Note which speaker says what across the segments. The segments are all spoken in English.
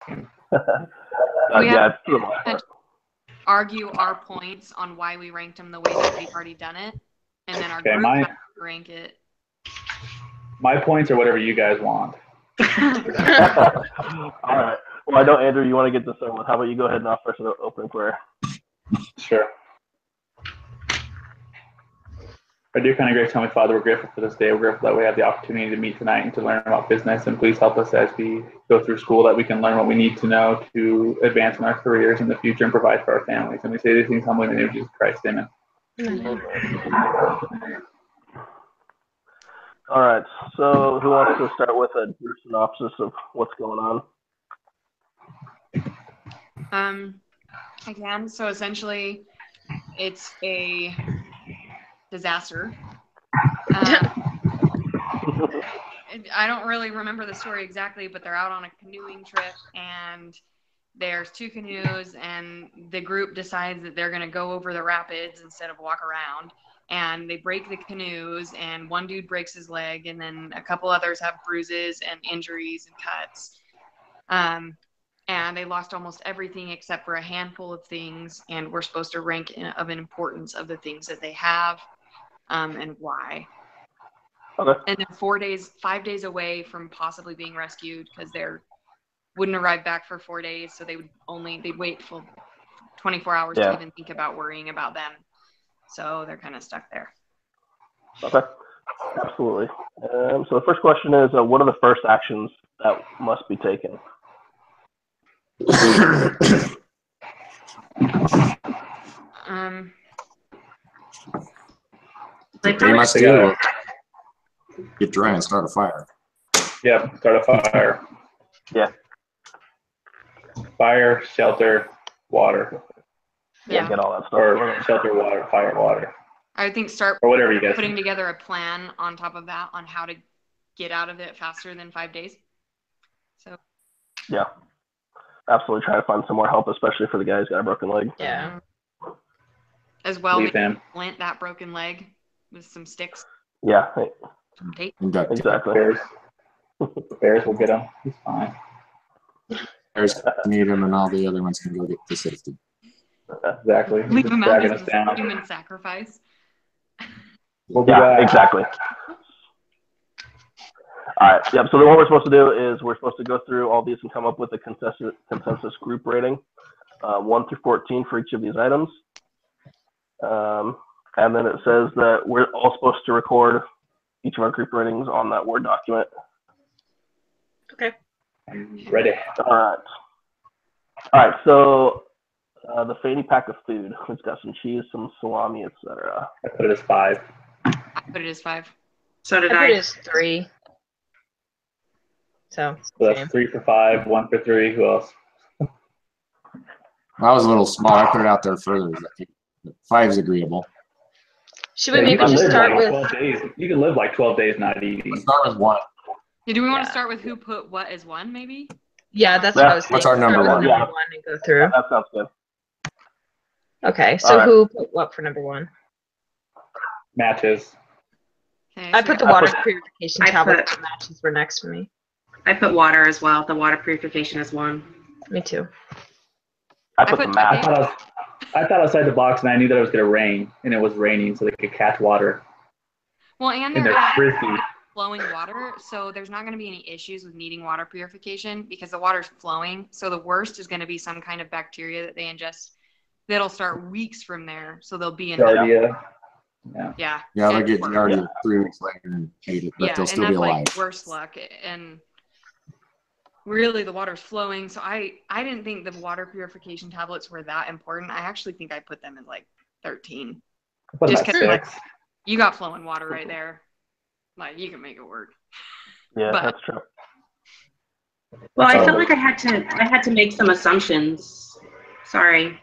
Speaker 1: We have
Speaker 2: yeah,
Speaker 1: to argue our points on why we ranked them the way that we've already done it, and then our group has to rank it.
Speaker 3: My points are whatever you guys want.
Speaker 2: All right. Well, I know, Andrew, you want to get this over with. How about you go ahead and offer us an opening prayer?
Speaker 3: Sure. Our dear kind of gracious Heavenly Father, we're grateful for this day. We're grateful that we have the opportunity to meet tonight and to learn about business. And please help us as we go through school that we can learn what we need to know to advance in our careers in the future and provide for our families. And we say these things humbly in the name of Jesus Christ. Amen.
Speaker 2: All right. So who wants to start with a brief synopsis of what's going on?
Speaker 1: I can. So essentially, it's a disaster. I don't really remember the story exactly, but they're out on a canoeing trip, and there's 2 canoes, and the group decides that they're going to go over the rapids instead of walk around, and they break the canoes, and one dude breaks his leg, and then a couple others have bruises and injuries and cuts. And they lost almost everything except for a handful of things, and we're supposed to rank of importance of the things that they have and why.
Speaker 2: Okay.
Speaker 1: And then 5 days away from possibly being rescued because they wouldn't arrive back for 4 days, so they'd wait for 24 hours to even think about worrying about them. So they're kind of stuck there.
Speaker 2: Okay. Absolutely. So the first question is, what are the first actions that must be taken?
Speaker 4: They must do get dry and start a fire.
Speaker 3: Yeah, start a fire.
Speaker 2: Yeah.
Speaker 3: Fire, shelter, water.
Speaker 2: Yeah, get all that stuff.
Speaker 3: Or shelter, water, fire, water.
Speaker 1: I would think start
Speaker 3: or whatever you guys
Speaker 1: putting together a plan on top of that on how to get out of it faster than 5 days. So.
Speaker 2: Yeah. Absolutely try to find some more help, especially for the guy who's got a broken leg.
Speaker 1: Yeah. As well, lint that broken leg with some sticks.
Speaker 2: Yeah.
Speaker 1: Some tape.
Speaker 2: Exactly.
Speaker 3: Bears will get him. He's fine.
Speaker 4: Bears need him, and all the other ones can go get to safety.
Speaker 3: Exactly.
Speaker 1: Leave him out as a human sacrifice.
Speaker 2: Yeah, exactly. All right. Yep. So what we're supposed to do is we're supposed to go through all these and come up with a consensus group rating, 1 through 14 for each of these items. And then it says that we're all supposed to record each of our group ratings on that Word document.
Speaker 1: Okay.
Speaker 3: I'm ready.
Speaker 2: All right. So the fanny pack of food. It's got some cheese, some salami, etc.
Speaker 3: I put it as 5.
Speaker 1: I put it as 5.
Speaker 5: So did I.
Speaker 6: put it as 3. So
Speaker 3: that's 3 for 5, 1 for 3. Who else?
Speaker 4: I was a little small. I put it out there further. 5 is agreeable.
Speaker 6: Should we maybe just start with
Speaker 3: 12 days? You can live like 12 days not eating.
Speaker 4: Let's start with 1.
Speaker 1: Yeah, do we want to start with who put what as 1, maybe?
Speaker 6: Yeah, that's what I was saying.
Speaker 4: What's our number 1?
Speaker 6: Number 1 and go through.
Speaker 2: That sounds good.
Speaker 6: Okay, so who put what for number 1?
Speaker 3: Matches.
Speaker 1: Okay,
Speaker 6: I put the water purification tablet. Matches were next for me.
Speaker 5: I put water as well. The water purification is 1.
Speaker 6: Me too.
Speaker 2: I put the match.
Speaker 3: I thought outside the box, and I knew that it was going to rain, and it was raining, so they could catch water.
Speaker 1: Well, and
Speaker 3: they're frisky.
Speaker 1: Flowing water, so there's not going to be any issues with needing water purification because the water's flowing. So the worst is going to be some kind of bacteria that they ingest that'll start weeks from there. So they'll be in
Speaker 3: Giardia.
Speaker 1: Yeah,
Speaker 4: they'll get Giardia 3 weeks later and eat it, but they'll still be alive.
Speaker 1: Like worse luck. And really, the water's flowing. So I didn't think the water purification tablets were that important. I actually think I put them at like 13. Just because like, you got flowing water right there. Like, you can make it work.
Speaker 2: Yeah, that's true.
Speaker 5: Well, I felt like I had to make some assumptions. Sorry.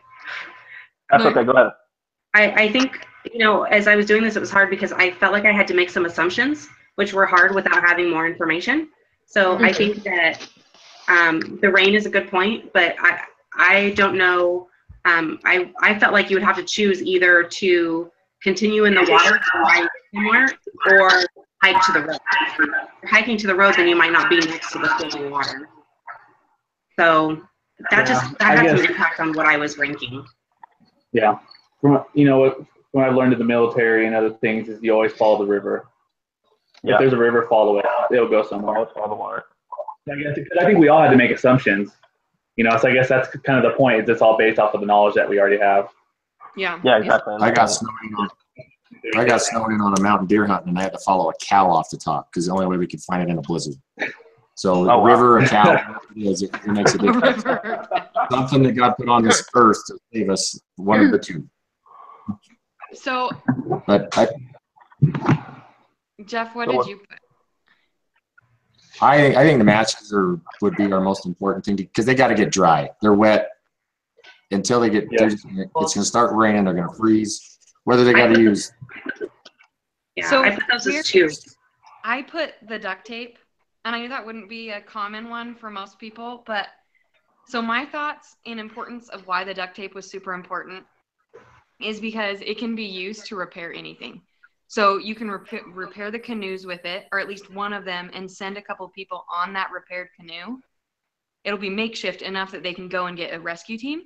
Speaker 2: That's okay, go ahead.
Speaker 5: I think, as I was doing this, it was hard because I felt like I had to make some assumptions, which were hard without having more information. So I think that the rain is a good point, but I don't know. I felt like you would have to choose either to continue in the water somewhere or hike to the road. If you're hiking to the road, then you might not be next to the flowing water. So that
Speaker 3: Yeah,
Speaker 5: that
Speaker 3: I
Speaker 5: had some
Speaker 3: guess-
Speaker 5: impact on what I was ranking.
Speaker 3: Yeah. From, when I've learned in the military and other things is you always follow the river.
Speaker 2: Yeah.
Speaker 3: If there's a river, follow it. It'll go somewhere.
Speaker 2: Always follow the water.
Speaker 3: I think we all had to make assumptions. So I guess that's kind of the point. Is it's all based off of the knowledge that we already have.
Speaker 1: Yeah.
Speaker 2: Yeah, exactly.
Speaker 4: I got snowed in on a mountain deer hunt, and I had to follow a cow off the top because the only way we could find it in a blizzard. So
Speaker 2: wow.
Speaker 4: river, a cow, whatever it is, it makes a big difference. Something that God put on this earth to save us, one of the two.
Speaker 1: So,
Speaker 4: But
Speaker 1: Jeff, what did you put?
Speaker 4: I think the matches would be our most important thing because they got to get dry. They're wet until they get.
Speaker 3: Yeah.
Speaker 4: It's going to start raining. They're going to freeze. Whether they got to use.
Speaker 5: Yeah,
Speaker 1: So
Speaker 5: I put those as 2.
Speaker 1: I put the duct tape, and I knew that wouldn't be a common one for most people, but so my thoughts in importance of why the duct tape was super important is because it can be used to repair anything. So you can repair the canoes with it, or at least one of them, and send a couple people on that repaired canoe. It'll be makeshift enough that they can go and get a rescue team.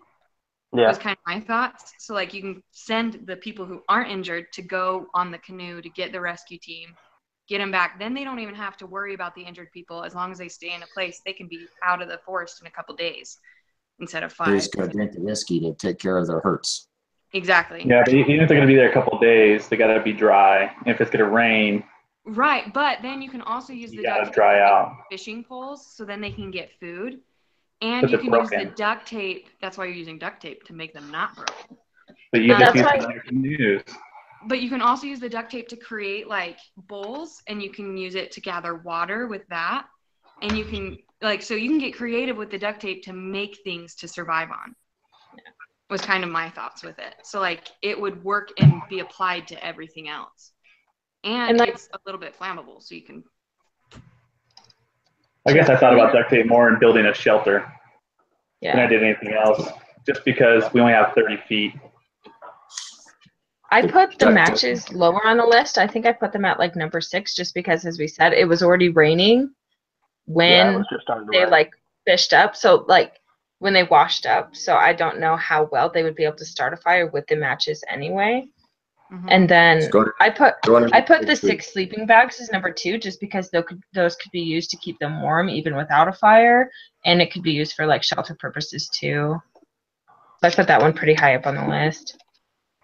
Speaker 2: Yeah.
Speaker 1: Was kind of my thoughts. So like you can send the people who aren't injured to go on the canoe to get the rescue team, get them back. Then they don't even have to worry about the injured people. As long as they stay in a place, they can be out of the forest in a couple days instead of 5.
Speaker 4: They just got to drink the whiskey to take care of their hurts.
Speaker 1: Exactly.
Speaker 3: Yeah, but even if they're going to be there a couple of days, they got to be dry. And if it's going to rain,
Speaker 1: Right, but then you can also use
Speaker 3: you
Speaker 1: the
Speaker 3: got
Speaker 1: duct
Speaker 3: to
Speaker 1: tape
Speaker 3: dry
Speaker 1: to make
Speaker 3: out.
Speaker 1: fishing poles, so then they can get food. And
Speaker 3: But
Speaker 1: you
Speaker 3: they're
Speaker 1: can use the
Speaker 3: broken.
Speaker 1: duct tape. That's why you're using duct tape, to make them not broken.
Speaker 3: But you
Speaker 6: But
Speaker 3: just
Speaker 6: that's
Speaker 3: use
Speaker 6: why-
Speaker 3: it on your canoes.
Speaker 1: But you can also use the duct tape to create like bowls, and you can use it to gather water with that. And you can so you can get creative with the duct tape to make things to survive on. Was kind of my thoughts with it. So like it would work and be applied to everything else. And it's a little bit flammable, so you can.
Speaker 3: I guess I thought about duct tape more in building a shelter than I
Speaker 6: Yeah.
Speaker 3: did anything else, just because we only have 30 feet.
Speaker 6: I put the
Speaker 4: Duct tape.
Speaker 6: matches lower on the list. I think I put them at like number 6 just because, as we said, it was already raining
Speaker 2: Yeah, it
Speaker 6: when
Speaker 2: was just starting to
Speaker 6: they
Speaker 2: rain.
Speaker 6: like fished up. So like when they washed up. So I don't know how well they would be able to start a fire with the matches anyway. And then
Speaker 4: Just go to-
Speaker 6: I put
Speaker 4: go under
Speaker 6: I put the
Speaker 4: the tree.
Speaker 6: 6 sleeping bags as number 2 just because those could be used to keep them warm even without a fire, and it could be used for like shelter purposes too. So I put that one pretty high up on the list.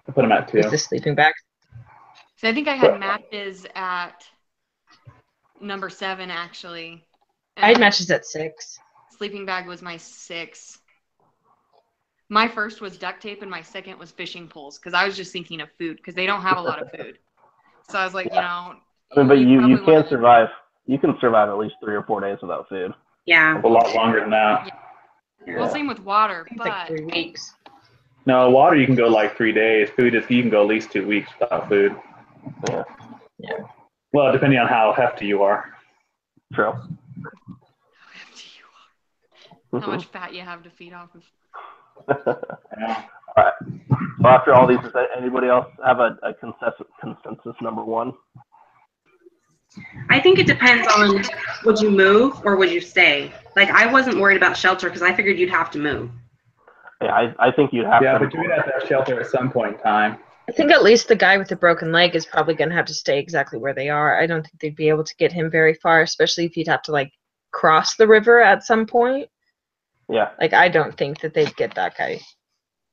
Speaker 3: I put them at 2.
Speaker 6: Is the sleeping bags.
Speaker 1: So I think I had matches at number 7 actually.
Speaker 6: I had
Speaker 1: And
Speaker 6: matches at 6.
Speaker 1: sleeping bag was my 6. My first was duct tape, and my second was fishing poles, because I was just thinking of food, because they don't have a lot of food. So I was like,
Speaker 2: I mean, but you
Speaker 1: probably
Speaker 2: can
Speaker 1: wanna-
Speaker 2: survive. You can survive at least 3 or 4 days without food.
Speaker 5: Yeah.
Speaker 3: A lot longer than that.
Speaker 1: Well, same with water,
Speaker 6: It's like
Speaker 1: but
Speaker 6: 3 weeks.
Speaker 3: No, water you can go like 3 days. Food is you can go at least 2 weeks without food.
Speaker 2: Yeah,
Speaker 3: Well, depending on how hefty you are.
Speaker 2: true.
Speaker 1: how much fat you have to feed off of.
Speaker 3: Yeah.
Speaker 2: All right. So after all these, does anybody else have a consensus number 1?
Speaker 5: I think it depends on would you move or would you stay. Like I wasn't worried about shelter because I figured you'd have to move.
Speaker 2: Yeah, I think you'd have
Speaker 3: Yeah,
Speaker 2: to.
Speaker 3: but you're gonna have to have shelter at some point in time.
Speaker 6: I think at least the guy with the broken leg is probably going to have to stay exactly where they are. I don't think they'd be able to get him very far, especially if he'd have to like cross the river at some point.
Speaker 2: Yeah.
Speaker 6: Like I don't think that they'd get that guy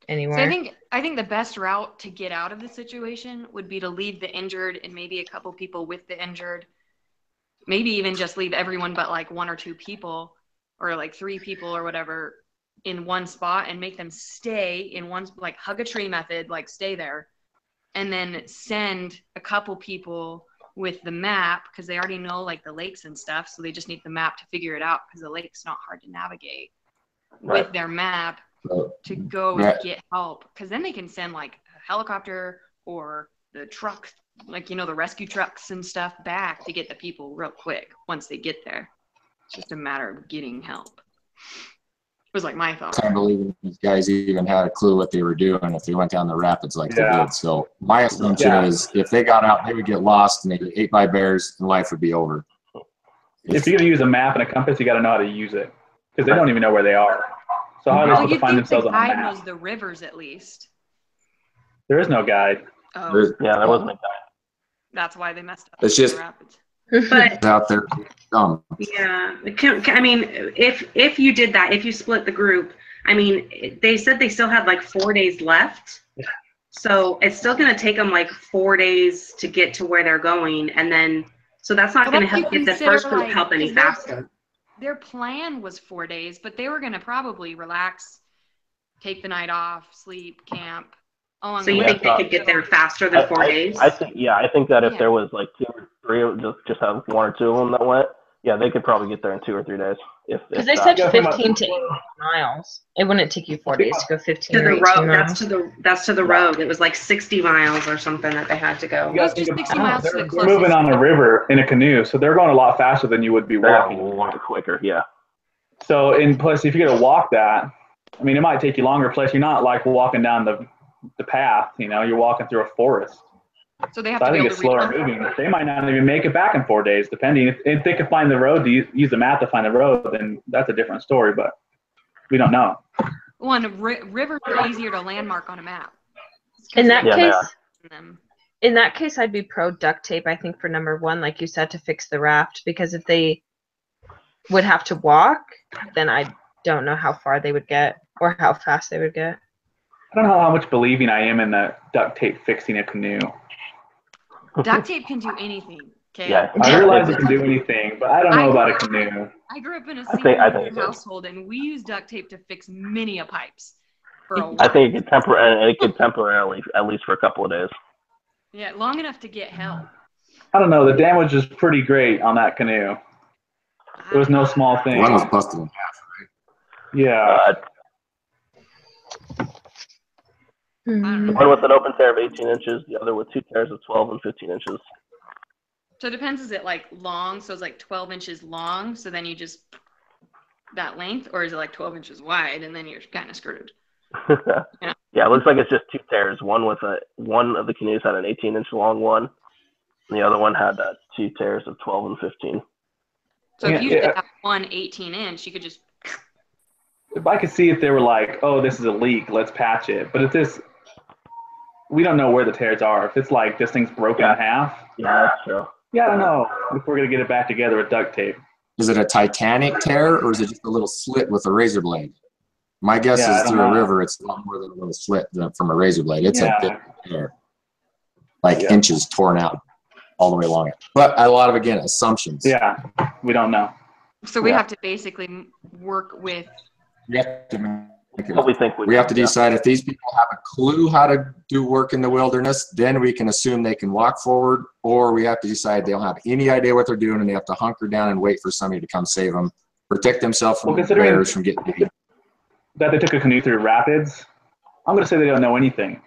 Speaker 6: anywhere.
Speaker 1: So I think the best route to get out of the situation would be to leave the injured and maybe a couple people with the injured. Maybe even just leave everyone but like 1 or 2 people, or like 3 people or whatever, in one spot, and make them stay in one, like hug a tree method, like stay there, and then send a couple people with the map, because they already know like the lakes and stuff, so they just need the map to figure it out, because the lake's not hard to navigate.
Speaker 2: Right.
Speaker 1: With their map
Speaker 4: So,
Speaker 1: to go
Speaker 4: Right.
Speaker 1: and get help, because then they can send like a helicopter or the truck, like the rescue trucks and stuff, back to get the people real quick once they get there. It's just a matter of getting help. It was like my thought.
Speaker 4: I can't believe these guys even had a clue what they were doing if they went down the rapids like they
Speaker 3: Yeah.
Speaker 4: did. So my assumption
Speaker 3: Yeah.
Speaker 4: is if they got out, they would get lost and they get ate by bears and life would be over.
Speaker 3: If you're gonna use a map and a compass, you got to know how to use it. because they don't even know where they are. So how are they
Speaker 1: Well,
Speaker 3: supposed to
Speaker 1: you'd
Speaker 3: find
Speaker 1: think
Speaker 3: themselves
Speaker 1: the
Speaker 3: on a
Speaker 1: guide
Speaker 3: map?
Speaker 1: knows the rivers at least.
Speaker 3: There is no guide.
Speaker 1: Oh,
Speaker 4: There's-
Speaker 2: Yeah, there wasn't a guy.
Speaker 1: that's why they messed up.
Speaker 4: It's
Speaker 1: in
Speaker 4: just-
Speaker 1: the rapids.
Speaker 5: But
Speaker 4: out there.
Speaker 5: yeah, I mean, if you did that, if you split the group, I mean, they said they still had like 4 days left.
Speaker 3: Yeah.
Speaker 5: So it's still going to take them like 4 days to get to where they're going, and then so that's not
Speaker 1: Well,
Speaker 5: going to
Speaker 1: that's
Speaker 5: help
Speaker 1: you
Speaker 5: get the
Speaker 1: consider,
Speaker 5: first group
Speaker 1: like,
Speaker 5: help any
Speaker 1: 'cause there's-
Speaker 5: faster.
Speaker 1: Their plan was 4 days, but they were going to probably relax, take the night off, sleep, camp. Along
Speaker 5: So
Speaker 1: the
Speaker 5: you
Speaker 1: way.
Speaker 5: think they could get there faster than 4 days?
Speaker 2: I think that if
Speaker 1: Yeah.
Speaker 2: there was like 2 or 3, just have 1 or 2 of them that went, yeah, they could probably get there in 2 or 3 days.
Speaker 6: Because they said 15 to 18 miles. It wouldn't take you 4 days to go 15
Speaker 5: To
Speaker 6: or
Speaker 5: the
Speaker 6: 18
Speaker 5: road,
Speaker 6: miles.
Speaker 5: that's to the road. It was like 60 miles or something that they had to go.
Speaker 3: You gotta
Speaker 1: That's just
Speaker 3: think
Speaker 1: 60
Speaker 3: about-
Speaker 1: miles to the
Speaker 3: they're
Speaker 1: closest.
Speaker 3: moving on a river in a canoe, so they're going a lot faster than you would be
Speaker 2: They're
Speaker 3: walking.
Speaker 2: a lot quicker, yeah.
Speaker 3: So, and plus, if you're gonna walk that, I mean, it might take you longer. Plus, you're not like walking down the path. You know, you're walking through a forest.
Speaker 1: So they have
Speaker 3: So
Speaker 1: to
Speaker 3: I
Speaker 1: be
Speaker 3: think
Speaker 1: able
Speaker 3: it's
Speaker 1: to reach
Speaker 3: slower
Speaker 1: them.
Speaker 3: moving. They might not even make it back in 4 days, depending. If they can find the road to use the map to find the road, then that's a different story. But we don't know.
Speaker 1: One, rivers are easier to landmark on a map.
Speaker 6: In that
Speaker 2: Yeah, they
Speaker 6: case,
Speaker 1: Them.
Speaker 6: in that case, I'd be pro duct tape. I think for number one, like you said, to fix the raft. Because if they would have to walk, then I don't know how far they would get or how fast they would get.
Speaker 3: I don't know how much believing I am in the duct tape fixing a canoe.
Speaker 1: Duct tape can do anything. Okay.
Speaker 2: Yeah.
Speaker 3: I realize it can do anything, but I don't know about a canoe.
Speaker 1: I grew up in a
Speaker 2: I think
Speaker 1: single
Speaker 2: it does.
Speaker 1: household, and we used duct tape to fix many a pipes. For a
Speaker 2: I
Speaker 1: while.
Speaker 2: think it could temporarily, at least for a couple of days.
Speaker 1: Yeah, long enough to get help.
Speaker 3: I don't know. The damage was pretty great on that canoe. It was no small thing.
Speaker 4: One was busted in half.
Speaker 3: Yeah.
Speaker 6: Hmm.
Speaker 2: One with an open tear of 18 inches, the other with 2 tears of 12 and 15 inches.
Speaker 1: So it depends. Is it like long? So it's like 12 inches long. So then you just that length, or is it like 12 inches wide, and then you're kind of screwed?
Speaker 2: Yeah, it looks like it's just 2 tears. One of the canoes had an 18-inch long one, and the other one had 2 tears of 12 and 15.
Speaker 1: So if you
Speaker 3: Yeah.
Speaker 1: did that one 18-inch, you could just.
Speaker 3: If I could see if they were like, oh, this is a leak, let's patch it. But if this, we don't know where the tears are. If it's like this thing's broken in half,
Speaker 2: Yeah, that's true.
Speaker 3: yeah, I don't know if we're gonna get it back together with duct tape.
Speaker 4: Is it a Titanic tear or is it just a little slit with a razor blade? My guess
Speaker 3: Yeah, I
Speaker 4: is
Speaker 3: don't
Speaker 4: through a
Speaker 3: know.
Speaker 4: river, it's a lot more than a little slit from a razor blade. It's
Speaker 3: Yeah.
Speaker 4: a big tear, like
Speaker 3: Yeah.
Speaker 4: inches torn out all the way along it. But a lot of, again, assumptions.
Speaker 3: Yeah, we don't know.
Speaker 1: So we
Speaker 2: Yeah.
Speaker 1: have to basically work with.
Speaker 4: We have to make it
Speaker 2: What
Speaker 4: up.
Speaker 2: we think
Speaker 4: We have to
Speaker 2: yeah.
Speaker 4: decide if these people have a clue how to do work in the wilderness, then we can assume they can walk forward, or we have to decide they don't have any idea what they're doing and they have to hunker down and wait for somebody to come save them, protect themselves from
Speaker 3: Well, considering-
Speaker 4: bears from getting eaten.
Speaker 3: That they took a canoe through rapids, I'm gonna say they don't know anything.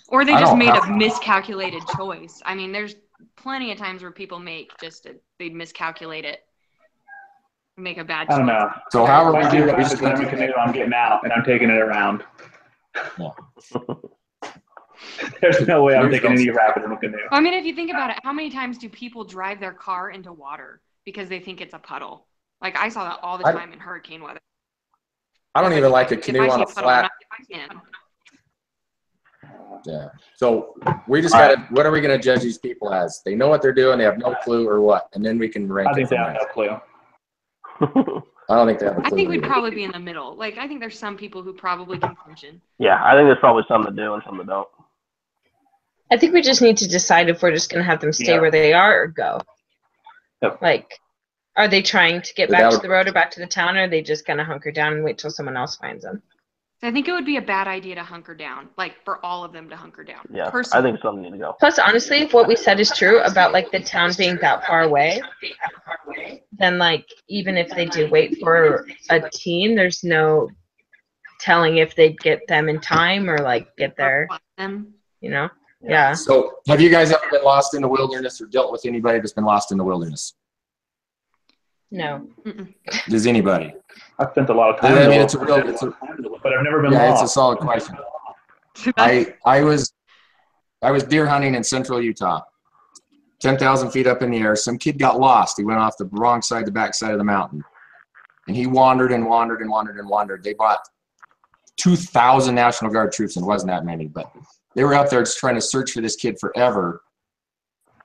Speaker 1: Or they
Speaker 4: I
Speaker 1: just
Speaker 4: don't
Speaker 1: made a
Speaker 4: have-
Speaker 1: miscalculated choice. I mean, there's plenty of times where people they'd miscalculate it, make a bad choice.
Speaker 3: I don't know.
Speaker 4: So how
Speaker 3: If
Speaker 4: are
Speaker 3: I
Speaker 4: we
Speaker 3: see
Speaker 4: doing? We
Speaker 3: rapids
Speaker 4: just
Speaker 3: and I'm in a canoe, I'm getting out and I'm taking it around.
Speaker 4: Yeah.
Speaker 3: There's no way I'm
Speaker 4: Canoes
Speaker 3: taking
Speaker 4: don't-
Speaker 3: any rapids in a canoe.
Speaker 1: I mean, if you think about it, how many times do people drive their car into water because they think it's a puddle? Like I saw that all the
Speaker 4: I-
Speaker 1: time in hurricane weather.
Speaker 4: I don't even like a
Speaker 1: If
Speaker 4: canoe
Speaker 1: I
Speaker 4: on
Speaker 1: see
Speaker 4: a
Speaker 1: puddle, I'm
Speaker 4: flat.
Speaker 1: not getting in.
Speaker 4: Yeah. So we just got to, what are we going to judge these people as? They know what they're doing. They have no clue or what? And then we can rank
Speaker 3: I
Speaker 4: it
Speaker 3: think they
Speaker 4: from
Speaker 3: have
Speaker 4: there.
Speaker 3: no clue.
Speaker 4: I don't think they have a clue.
Speaker 1: I think we'd
Speaker 4: either.
Speaker 1: probably be in the middle. Like I think there's some people who probably can function.
Speaker 2: Yeah, I think there's probably some that do and some that don't.
Speaker 6: I think we just need to decide if we're just going to have them stay
Speaker 3: Yeah.
Speaker 6: where they are or go.
Speaker 3: Yep.
Speaker 6: Like, are they trying to get
Speaker 4: But
Speaker 6: back
Speaker 4: that
Speaker 6: to
Speaker 4: would-
Speaker 6: the road or back to the town, or are they just going to hunker down and wait till someone else finds them?
Speaker 1: So I think it would be a bad idea to hunker down, like for all of them to hunker down.
Speaker 2: Yeah, I
Speaker 1: Personally.
Speaker 2: think some need to go.
Speaker 6: Plus, honestly, if what we said is true about like the town being that far away, then like even if they do wait for a team, there's no telling if they'd get them in time or like get there,
Speaker 1: Them.
Speaker 6: you know? Yeah.
Speaker 4: So have you guys ever been lost in the wilderness or dealt with anybody that's been lost in the wilderness?
Speaker 6: No.
Speaker 4: Does anybody?
Speaker 3: I've spent a lot of time.
Speaker 4: I
Speaker 3: in the
Speaker 4: mean, it's a
Speaker 3: wilderness,
Speaker 4: real,
Speaker 3: but I've never been
Speaker 4: yeah, it's a
Speaker 3: lost.
Speaker 4: solid question. I was deer hunting in central Utah 10,000 feet up in the air. Some kid got lost. He went off the wrong side, the back side of the mountain. And he wandered and wandered and wandered and wandered. They brought 2,000 National Guard troops, and it wasn't that many, but they were out there just trying to search for this kid forever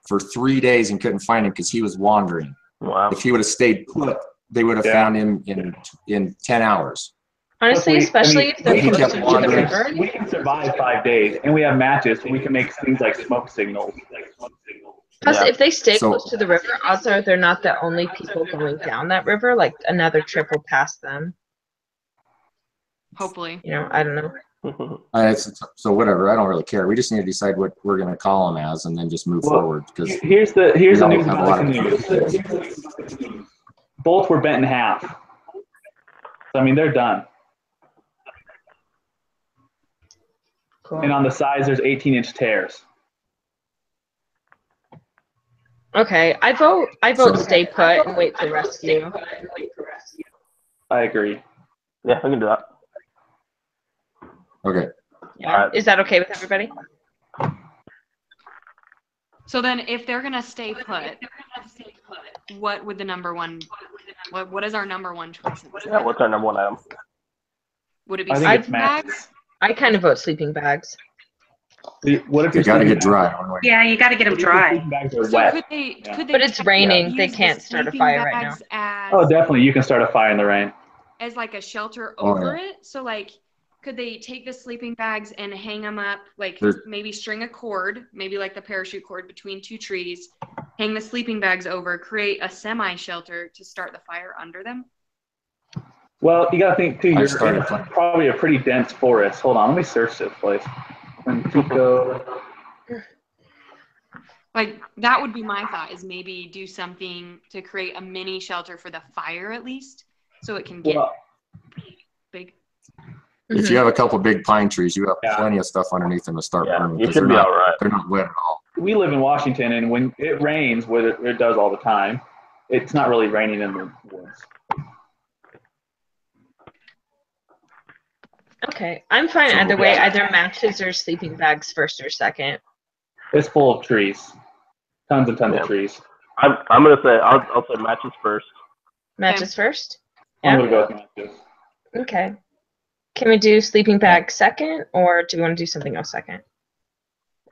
Speaker 4: for 3 days and couldn't find him because he was wandering.
Speaker 2: Wow.
Speaker 4: If he would have stayed put, they would have found him in 10 hours.
Speaker 6: Honestly, especially if they're
Speaker 4: he
Speaker 6: closer
Speaker 4: kept
Speaker 6: to the
Speaker 4: wandering.
Speaker 6: river.
Speaker 3: We can survive 5 days, and we have matches, so we can make things like smoke signals.
Speaker 6: Plus,
Speaker 2: Yeah.
Speaker 6: if they stay
Speaker 4: So-
Speaker 6: close to the river, odds are they're not the only people going down that river. Like another trip will pass them.
Speaker 1: Hopefully.
Speaker 6: You know, I don't know.
Speaker 4: So whatever, I don't really care. We just need to decide what we're going to call them as, and then just move
Speaker 3: Well,
Speaker 4: forward. Because
Speaker 3: Here's the
Speaker 4: we
Speaker 3: news
Speaker 4: don't have a
Speaker 3: about
Speaker 4: lot
Speaker 3: the canoes. Both were bent in half. So, I mean, they're done.
Speaker 6: Cool.
Speaker 3: And on the sides, there's 18-inch tears.
Speaker 6: Okay, I vote stay put and wait for rescue.
Speaker 3: I agree.
Speaker 2: Yeah, we can do that.
Speaker 4: okay,
Speaker 6: Yeah.
Speaker 2: Alright.
Speaker 6: Is that okay with everybody?
Speaker 1: So then if they're going to stay put, what would the number one, what is our number one choice?
Speaker 2: Yeah, what's our number one item?
Speaker 1: Would it be
Speaker 3: I think it's
Speaker 1: sleeping bags?
Speaker 3: matches.
Speaker 6: I kind of vote sleeping bags.
Speaker 3: What if
Speaker 4: they
Speaker 3: your
Speaker 4: got to
Speaker 3: sleeping
Speaker 4: get dry.
Speaker 3: bags-
Speaker 5: Yeah, you got to get them
Speaker 3: what if your
Speaker 5: dry.
Speaker 3: sleeping bags are
Speaker 1: So
Speaker 3: wet?
Speaker 1: could they
Speaker 6: But it's raining.
Speaker 1: use
Speaker 6: They
Speaker 1: the
Speaker 6: can't start a
Speaker 1: sleeping
Speaker 6: fire right now.
Speaker 1: bags as,
Speaker 3: Oh, definitely. You can start a fire in the rain.
Speaker 1: as like a shelter
Speaker 4: Oh,
Speaker 1: over
Speaker 4: yeah.
Speaker 1: it? So like, could they take the sleeping bags and hang them up, like
Speaker 4: There's-
Speaker 1: maybe string a cord, maybe like the parachute cord between two trees, hang the sleeping bags over, create a semi-shelter to start the fire under them?
Speaker 3: Well, you got to think, too,
Speaker 4: I
Speaker 3: you're
Speaker 4: started
Speaker 3: in
Speaker 4: playing.
Speaker 3: probably a pretty dense forest. Hold on, let me search this place. When Pico,
Speaker 1: Like that would be my thought, is maybe do something to create a mini shelter for the fire at least, so it can get
Speaker 3: well,
Speaker 1: big.
Speaker 4: If you have a couple big pine trees, you have
Speaker 3: Yeah.
Speaker 4: plenty of stuff underneath them to start
Speaker 2: Yeah,
Speaker 4: burning.
Speaker 2: you
Speaker 4: 'Cause
Speaker 2: should be
Speaker 4: they're
Speaker 2: all right.
Speaker 4: They're not wet at all.
Speaker 3: we live in Washington, and when it rains, what it does all the time, it's not really raining in the woods.
Speaker 6: Okay, I'm fine
Speaker 4: So,
Speaker 6: either way.
Speaker 3: yeah.
Speaker 6: Either matches or sleeping bags first or second.
Speaker 3: It's full of trees, tons and tons
Speaker 2: Yeah.
Speaker 3: of trees.
Speaker 2: I'm gonna say I'll say matches first.
Speaker 6: Matches first?
Speaker 3: I'm
Speaker 6: Yeah.
Speaker 3: gonna go with matches.
Speaker 6: Okay. Can we do sleeping bag second, or do we want to do something else second?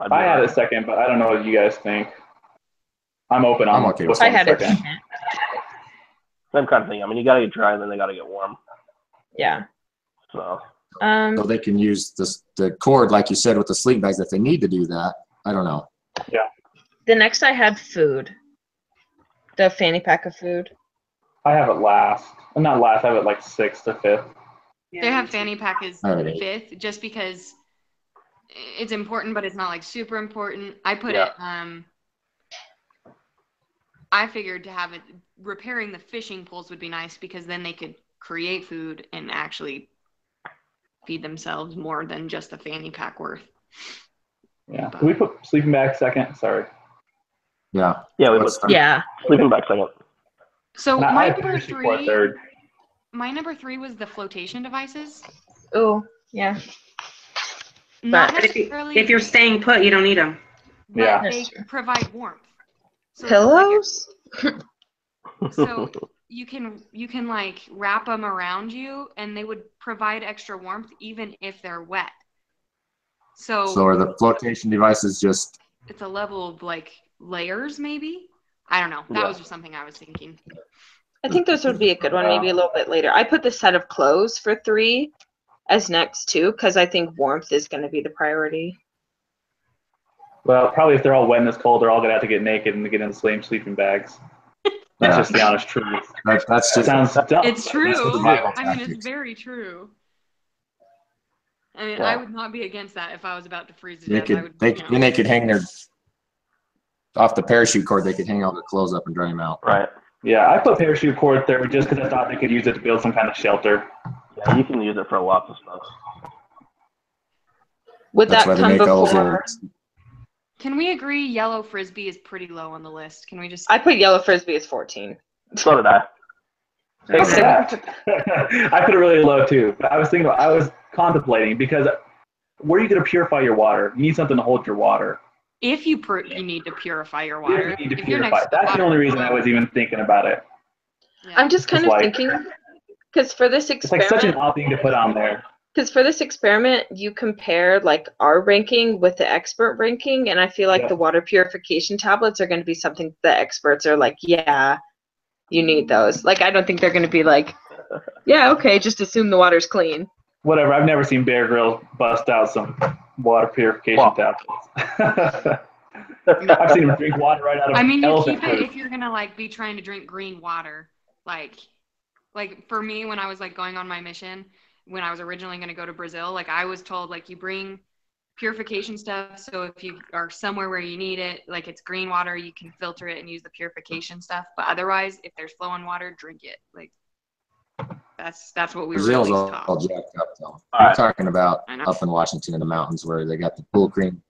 Speaker 2: I'd be
Speaker 3: I had
Speaker 2: all
Speaker 3: a
Speaker 2: right.
Speaker 3: second, but I don't know what you guys think. I'm open on
Speaker 4: I'm okay with
Speaker 3: which
Speaker 6: I
Speaker 3: one's
Speaker 6: had it
Speaker 3: second.
Speaker 6: second.
Speaker 2: Same kind of thing. I mean, you gotta get dry, and then they gotta get warm.
Speaker 6: Yeah.
Speaker 2: So
Speaker 4: So they can use the cord, like you said, with the sleeping bags if they need to do that. I don't know.
Speaker 6: The next I had food. The fanny pack of food.
Speaker 3: I have it last. Well, not last. I have it like 6th to 5th.
Speaker 1: They have fanny pack as
Speaker 4: All right.
Speaker 1: fifth, just because it's important, but it's not like super important. I put
Speaker 2: Yeah.
Speaker 1: it. I figured to have it repairing the fishing poles would be nice, because then they could create food and actually feed themselves more than just the fanny pack worth.
Speaker 3: Yeah. Can we put sleeping bag second? Sorry.
Speaker 4: Yeah.
Speaker 2: yeah, we
Speaker 4: Let's
Speaker 2: put
Speaker 4: start.
Speaker 6: Yeah.
Speaker 2: sleeping back second.
Speaker 1: So
Speaker 3: And I
Speaker 1: my
Speaker 3: had
Speaker 1: number
Speaker 3: parachute for
Speaker 1: three,
Speaker 3: third.
Speaker 1: my number three was the flotation devices.
Speaker 6: Oh, yeah.
Speaker 1: Not
Speaker 5: But
Speaker 1: necessarily,
Speaker 5: if you're staying put, you don't need them.
Speaker 1: but
Speaker 3: Yeah.
Speaker 1: they
Speaker 6: That's true.
Speaker 1: provide warmth. So it's
Speaker 6: Pillows?
Speaker 1: So you can like wrap them around you, and they would provide extra warmth even if they're wet. So
Speaker 4: So are the flotation devices just
Speaker 1: it's a level of like layers, maybe. I don't know. That
Speaker 2: Yeah.
Speaker 1: was just something I was thinking.
Speaker 6: I think this would be a good one, maybe a little bit later. I put the set of clothes for 3 as next too, because I think warmth is going to be the priority.
Speaker 3: Well, probably if they're all wet and it's cold, they're all gonna have to get naked and get in the same sleeping bags. That's
Speaker 4: Yeah.
Speaker 3: just the honest truth.
Speaker 4: that's
Speaker 3: That
Speaker 4: just
Speaker 3: sounds dumb.
Speaker 1: It's true.
Speaker 4: survival
Speaker 1: I mean, it's
Speaker 4: tactics.
Speaker 1: very true. I mean,
Speaker 2: Yeah.
Speaker 1: I would not be against that if I was about to freeze to
Speaker 4: they
Speaker 1: death. I
Speaker 4: could
Speaker 1: would,
Speaker 4: then they could hang their off the parachute cord. They could hang all their clothes up and dry them out.
Speaker 2: Right.
Speaker 3: Yeah, I put parachute cord third just because I thought they could use it to build some kind of shelter.
Speaker 2: Yeah, you can use it for lots of stuff.
Speaker 6: Would
Speaker 4: That's
Speaker 6: that
Speaker 4: why they
Speaker 6: come
Speaker 4: make all those
Speaker 6: before?
Speaker 4: little.
Speaker 1: Can we agree yellow frisbee is pretty low on the list? Can we just?
Speaker 6: I put yellow frisbee as 14.
Speaker 2: So did I.
Speaker 3: Take that. I put it really low too. But I was contemplating because where are you going to purify your water? You need something to hold your water.
Speaker 1: if you need to purify your water.
Speaker 3: You need to
Speaker 1: If you're
Speaker 3: purify.
Speaker 1: next to
Speaker 3: That's the
Speaker 1: water,
Speaker 3: only reason I was even thinking about it.
Speaker 1: yeah.
Speaker 6: I'm just kind
Speaker 3: It's
Speaker 6: of
Speaker 3: like-
Speaker 6: thinking, because for this
Speaker 3: It's like such an
Speaker 6: experiment,
Speaker 3: odd thing to put on there.
Speaker 6: you compare like our ranking with the expert ranking, and I feel like
Speaker 3: Yeah.
Speaker 6: the water purification tablets are going to be something the experts are like, yeah, you need those. Like, I don't think they're going to be like, yeah, okay, just assume the water's clean.
Speaker 3: Whatever. I've never seen Bear Grylls bust out some water purification tablets. I've seen him drink water right out of
Speaker 1: I mean, you
Speaker 3: elephant
Speaker 1: keep it
Speaker 3: food.
Speaker 1: if you're gonna like be trying to drink green water. Like for me, when I was like going on my mission, when I was originally gonna go to Brazil, like I was told like you bring purification stuff. So if you are somewhere where you need it, like it's green water, you can filter it and use the purification stuff. But otherwise, if there's flowing water, drink it. Like that's what we were
Speaker 4: Brazil's
Speaker 1: really
Speaker 4: all
Speaker 1: taught.
Speaker 4: jacked up though.
Speaker 2: All
Speaker 4: We're
Speaker 2: right.
Speaker 4: talking about
Speaker 1: I know.
Speaker 4: up in Washington in the mountains where they got the cool cream,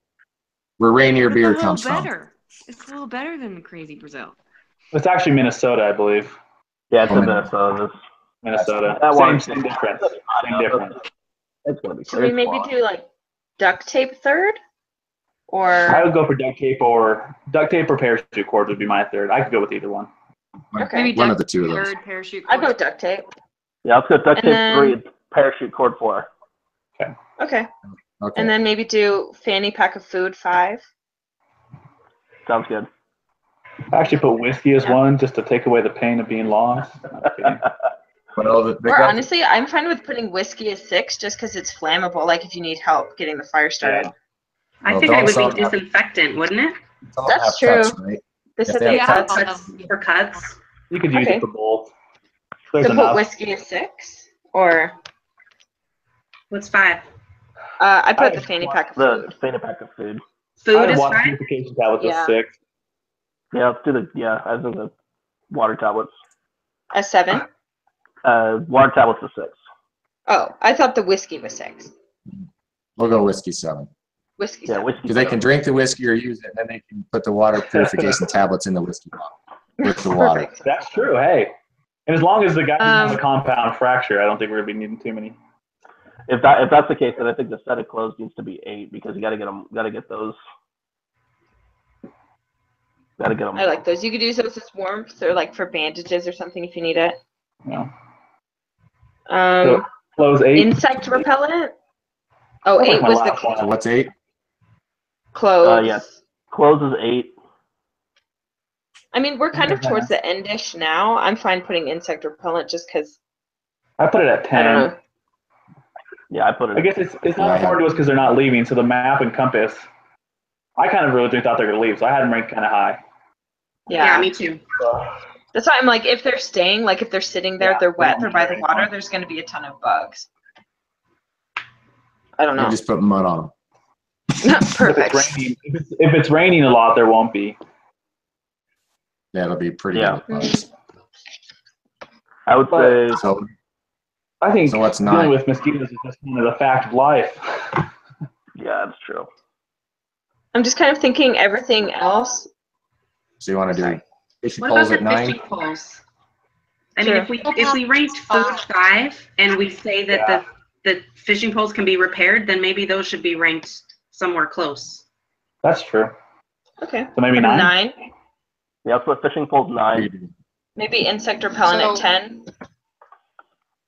Speaker 4: where Rainier
Speaker 1: But
Speaker 4: beer
Speaker 1: it's a little
Speaker 4: comes from.
Speaker 1: better. It's a little better than crazy Brazil.
Speaker 3: It's actually Minnesota, I believe.
Speaker 2: Yeah, it's
Speaker 4: Oh,
Speaker 2: a
Speaker 4: man.
Speaker 2: Minnesota.
Speaker 3: Minnesota.
Speaker 2: That water's
Speaker 3: Same difference. Same difference.
Speaker 2: It's gonna be
Speaker 6: Should we
Speaker 2: crazy.
Speaker 6: maybe do like duct tape third?
Speaker 3: I
Speaker 6: Or,
Speaker 3: would go for duct tape or parachute cord would be my third. I could go with either one.
Speaker 6: okay,
Speaker 1: Maybe
Speaker 4: One
Speaker 1: duct
Speaker 4: of the two of those.
Speaker 1: third parachute.
Speaker 6: I'd go
Speaker 1: cord.
Speaker 6: duct tape.
Speaker 2: Yeah, let's go duct
Speaker 6: And
Speaker 2: tape 3, parachute cord 4.
Speaker 6: Okay.
Speaker 4: Okay.
Speaker 6: And then maybe do fanny pack of food 5.
Speaker 2: Sounds good.
Speaker 3: I actually put whiskey as
Speaker 6: Yeah.
Speaker 3: one just to take away the pain of being lost.
Speaker 4: Well, they
Speaker 6: Or
Speaker 4: got-
Speaker 6: honestly, I'm fine with putting whiskey as 6 just because it's flammable, like if you need help getting the fire started.
Speaker 3: Yeah.
Speaker 5: I
Speaker 4: Well,
Speaker 5: figured it would
Speaker 4: don't
Speaker 5: be
Speaker 4: some-
Speaker 5: disinfectant, wouldn't it?
Speaker 4: some
Speaker 6: That's
Speaker 4: have cuts,
Speaker 6: true.
Speaker 4: right?
Speaker 6: They
Speaker 4: If
Speaker 6: said
Speaker 4: they
Speaker 6: they
Speaker 4: have
Speaker 6: had
Speaker 1: Yeah.
Speaker 6: cuts.
Speaker 5: For cuts.
Speaker 3: You could use
Speaker 6: Okay.
Speaker 3: it for both. There's
Speaker 6: So put
Speaker 3: enough.
Speaker 6: whiskey as 6? Or,
Speaker 5: What's 5?
Speaker 6: I put
Speaker 3: I-
Speaker 6: the fanny pack of
Speaker 2: The
Speaker 6: food.
Speaker 2: fanny pack of food.
Speaker 5: Food
Speaker 3: I
Speaker 5: is
Speaker 3: water
Speaker 5: 5?
Speaker 3: purification tablets
Speaker 6: Yeah.
Speaker 3: as 6.
Speaker 2: Yeah, let's do as in the water tablets.
Speaker 6: As 7?
Speaker 2: Water tablets is 6.
Speaker 6: Oh, I thought the whiskey was 6.
Speaker 4: We'll go whiskey 7.
Speaker 6: Whiskey
Speaker 2: Yeah,
Speaker 6: 7.
Speaker 2: whiskey.
Speaker 4: Because they can drink the whiskey or use it, and then they can put the water purification tablets in the whiskey bottle with the water.
Speaker 6: Perfect.
Speaker 3: That's true. Hey. And as long as the guy has a
Speaker 6: Um,
Speaker 3: compound fracture, I don't think we're going to be needing too many.
Speaker 2: If that's the case, then I think the set of clothes needs to be 8 because you got to get those. Got to get them.
Speaker 6: I like those. You could use those as warmth or like for bandages or something if you need it.
Speaker 3: Yeah.
Speaker 6: Um,
Speaker 3: So close 8.
Speaker 6: insect repellent. Oh,
Speaker 3: That was
Speaker 6: 8
Speaker 3: my
Speaker 6: was the
Speaker 3: last one.
Speaker 4: So what's 8?
Speaker 6: clothes.
Speaker 2: Yes. Clothes is 8.
Speaker 6: I mean, we're kind of towards the end-ish now. I'm fine putting insect repellent just because,
Speaker 3: I put it at
Speaker 6: I don't
Speaker 3: 10.
Speaker 6: know.
Speaker 2: Yeah, I put it.
Speaker 3: I guess it's
Speaker 4: Yeah,
Speaker 3: not
Speaker 4: I
Speaker 3: important to us because they're not leaving. So the map and compass, I kind of really thought they were going to leave. So I had them ranked kind of high.
Speaker 6: Yeah.
Speaker 5: me too.
Speaker 6: That's why I'm like, if they're staying, like if they're sitting there,
Speaker 3: Yeah,
Speaker 6: they're wet,
Speaker 3: they
Speaker 6: they're
Speaker 3: don't
Speaker 6: by
Speaker 3: care
Speaker 6: the water,
Speaker 3: anymore.
Speaker 6: there's going to be a ton of bugs. I don't
Speaker 4: You
Speaker 6: know.
Speaker 4: just put mud on them.
Speaker 6: Perfect.
Speaker 3: If it's raining a lot, there won't be.
Speaker 4: Yeah, it'll be pretty
Speaker 2: Yeah.
Speaker 4: good. bugs.
Speaker 2: I would say.
Speaker 4: So,
Speaker 3: I think
Speaker 4: So what's
Speaker 3: dealing
Speaker 4: 9?
Speaker 3: with mosquitoes is just kind of the fact of life.
Speaker 2: Yeah, that's true.
Speaker 6: I'm just kind of thinking everything else.
Speaker 4: so you want to do fishing
Speaker 5: What
Speaker 4: poles
Speaker 5: about
Speaker 4: at
Speaker 5: the
Speaker 4: 9?
Speaker 5: fishing poles? I mean,
Speaker 6: Sure.
Speaker 5: if we ranked food 5 and we say that the fishing poles can be repaired, then maybe those should be ranked somewhere close.
Speaker 3: That's true.
Speaker 6: Okay.
Speaker 3: So maybe
Speaker 6: Put 'em
Speaker 3: 9?
Speaker 2: Yeah, let's put fishing poles 9.
Speaker 6: Maybe insect repellent at
Speaker 1: So-
Speaker 6: 10.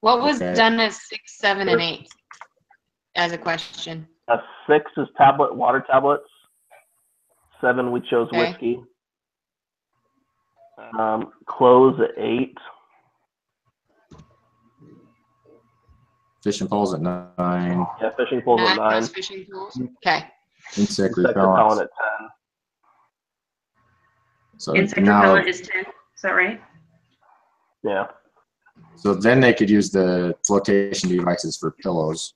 Speaker 1: What was
Speaker 4: Okay.
Speaker 1: done as 6, 7, and 8? As a question.
Speaker 2: 6 is water tablets. 7 we chose
Speaker 1: Okay.
Speaker 2: whiskey. Clothes at 8.
Speaker 4: Fishing poles at 9.
Speaker 2: Yeah, fishing poles at 9.
Speaker 1: Has fishing pools. Okay.
Speaker 4: Insect
Speaker 2: Insect repellent
Speaker 4: repellent.
Speaker 2: at 10.
Speaker 4: So
Speaker 5: Insect
Speaker 4: now,
Speaker 5: repellent is 10. Is that right?
Speaker 2: Yeah.
Speaker 4: so then they could use the flotation devices for pillows.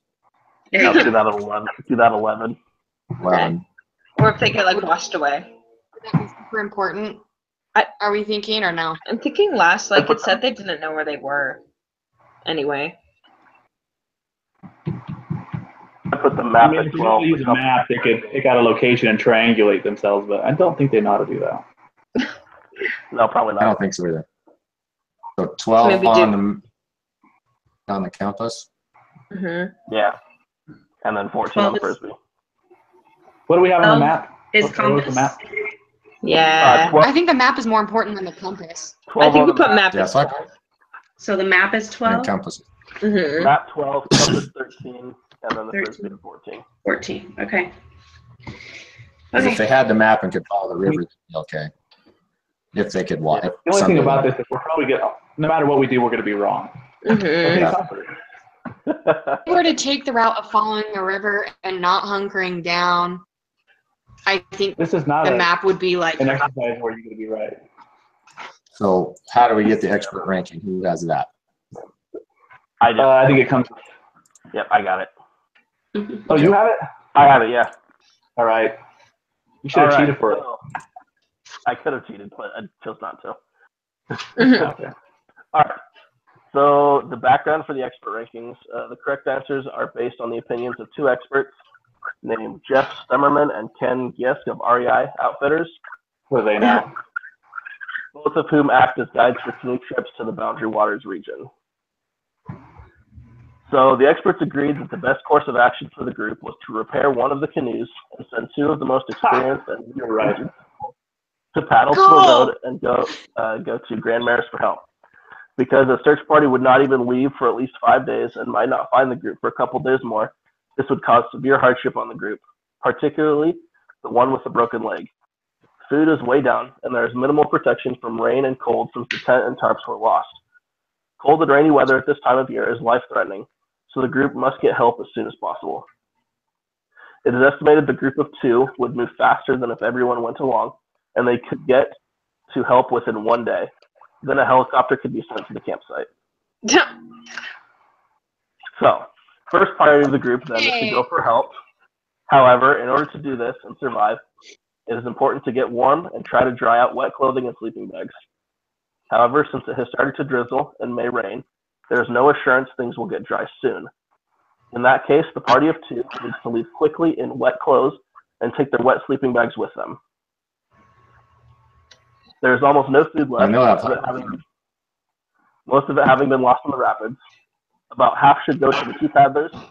Speaker 2: Yeah, let's do that at 11. Do that 11.
Speaker 4: 11.
Speaker 6: Or if they get like washed away.
Speaker 1: Would that be super important?
Speaker 6: I-
Speaker 1: Are we thinking or no?
Speaker 6: I'm thinking last, like it said they didn't know where they were. Anyway.
Speaker 2: I put the
Speaker 3: I
Speaker 2: map
Speaker 3: mean,
Speaker 2: at
Speaker 3: if you want
Speaker 2: 12.
Speaker 3: to use a map, they could pick out a location and triangulate themselves, but I don't think they know how to do that.
Speaker 2: No, probably
Speaker 4: I don't
Speaker 2: not.
Speaker 4: think so either. So 12
Speaker 6: Maybe
Speaker 4: on the compass.
Speaker 6: Hmm.
Speaker 2: Yeah. And then 14 on the
Speaker 5: 12 is-
Speaker 2: frisbee.
Speaker 3: What do we have on the
Speaker 5: 12
Speaker 3: map?
Speaker 5: Is
Speaker 3: Okay, what's the
Speaker 5: compass?
Speaker 3: map?
Speaker 6: Yeah.
Speaker 2: 12,
Speaker 1: I think the map is more important than the compass.
Speaker 2: 12
Speaker 6: I think
Speaker 2: on
Speaker 6: we
Speaker 2: the
Speaker 6: put map
Speaker 4: Yeah,
Speaker 6: as
Speaker 4: so I
Speaker 6: 12.
Speaker 5: So the map is
Speaker 4: and
Speaker 5: 12?
Speaker 4: compass.
Speaker 6: Mhm.
Speaker 2: map 12, compass 13, and then the third
Speaker 5: 13.
Speaker 2: speed of 14.
Speaker 5: 14. Okay.
Speaker 4: Because if
Speaker 5: Okay.
Speaker 4: they had the map and could follow the river, they'd be okay. If they could walk.
Speaker 2: Yeah.
Speaker 3: The only thing about this is we're probably no matter what we do, we're going to be wrong.
Speaker 6: Mhm.
Speaker 3: Okay,
Speaker 4: Yeah.
Speaker 3: comfort.
Speaker 1: If we were to take the route of following the river and not hunkering down, I think
Speaker 3: This is not
Speaker 1: the map would be like
Speaker 3: an exercise where you're going to be right.
Speaker 4: So how do we get the expert ranking? Who has that?
Speaker 2: I do.
Speaker 3: I think it comes.
Speaker 2: Yep, I got it.
Speaker 5: Mhm.
Speaker 3: Oh, you have it?
Speaker 2: I have it, yeah.
Speaker 3: All right. You should have
Speaker 2: All right,
Speaker 3: cheated for it.
Speaker 2: so, I could have cheated, but I chose not to.
Speaker 6: Mhm.
Speaker 3: Okay.
Speaker 2: All right. So the background for the expert rankings, the correct answers are based on the opinions of two experts named Jeff Stemmerman and Ken Giesk of REI Outfitters,
Speaker 3: What do they know?
Speaker 2: both of whom act as guides for canoe trips to the Boundary Waters region. So the experts agreed that the best course of action for the group was to repair one of the canoes and send two of the most experienced and
Speaker 3: You're right.
Speaker 2: to paddle to a road and go to Grand Maris for help. Because a search party would not even leave for at least 5 days and might not find the group for a couple days more, this would cause severe hardship on the group, particularly the one with the broken leg. Food is way down, and there is minimal protection from rain and cold since the tent and tarps were lost. Cold and rainy weather at this time of year is life-threatening, so the group must get help as soon as possible. It is estimated the group of two would move faster than if everyone went along, and they could get to help within 1 day. Then a helicopter could be sent to the campsite. So, first priority of the group then is to go for help. However, in order to do this and survive, it is important to get warm and try to dry out wet clothing and sleeping bags. However, since it has started to drizzle and may rain, there is no assurance things will get dry soon. In that case, the party of two needs to leave quickly in wet clothes and take their wet sleeping bags with them. There is almost no food left,
Speaker 4: I know that.
Speaker 2: most of it having been lost in the rapids. About half should go to the two paddlers, who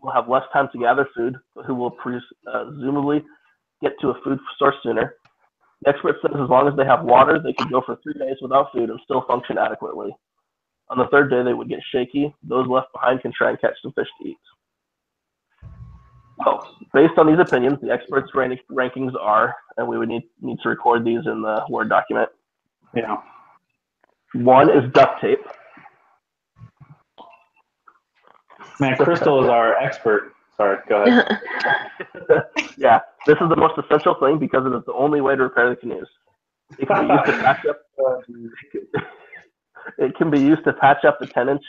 Speaker 2: will have less time to gather food, but who will presumably get to a food source sooner. The expert says as long as they have water, they could go for 3 days without food and still function adequately. On the third day, they would get shaky. Those left behind can try and catch some fish to eat. So, based on these opinions, the experts' rankings are, and we would need to record these in the Word document.
Speaker 3: Yeah.
Speaker 2: 1 is duct tape.
Speaker 3: Man, Crystal is our expert. Sorry, go ahead.
Speaker 2: Yeah, this is the most essential thing because it is the only way to repair the canoes. It can be used to patch up. It can be used to patch up the 10-inch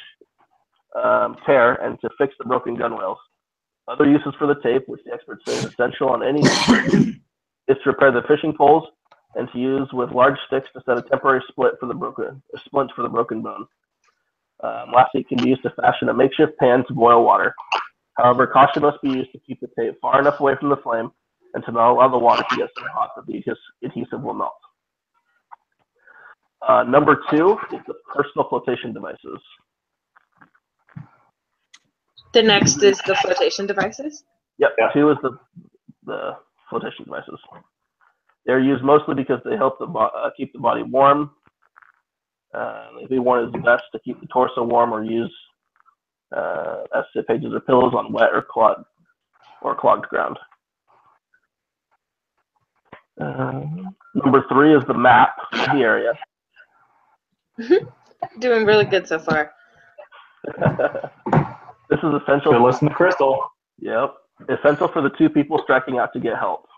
Speaker 2: tear and to fix the broken gunwales. Other uses for the tape, which the experts say is essential on any is to repair the fishing poles and to use with large sticks to set a temporary splint for the broken bone. Lastly, it can be used to fashion a makeshift pan to boil water. However, caution must be used to keep the tape far enough away from the flame and to not allow the water to get so hot that the adhesive will melt. Number 2 is the personal flotation devices.
Speaker 6: The next is the flotation devices.
Speaker 2: Yep,
Speaker 3: Yeah.
Speaker 2: 2 is the flotation devices. They're used mostly because they help keep the body warm. Maybe one is best to keep the torso warm or use as sit pages or pillows on wet or clogged ground. Number 3 is the map of the area.
Speaker 6: Doing really good so far.
Speaker 2: This is essential.
Speaker 3: So listen to Crystal.
Speaker 2: Yep, essential for the two people striking out to get help.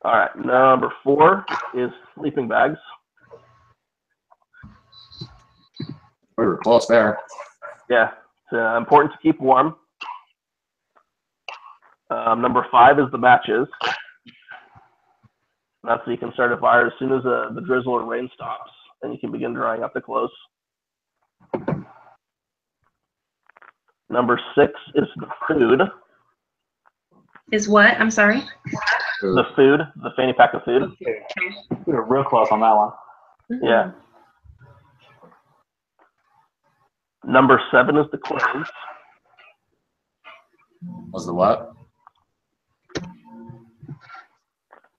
Speaker 2: All right, number 4 is sleeping bags.
Speaker 4: We were close there.
Speaker 2: Yeah, it's important to keep warm. Number 5 is the matches. That's so you can start a fire as soon as the drizzle or rain stops, and you can begin drying out the clothes. Number 6 is the food.
Speaker 5: Is what? I'm sorry.
Speaker 2: The food, the fanny pack of food.
Speaker 3: Okay. We were real close on that one.
Speaker 2: Yeah. Number 7 is the clothes.
Speaker 4: Was the what?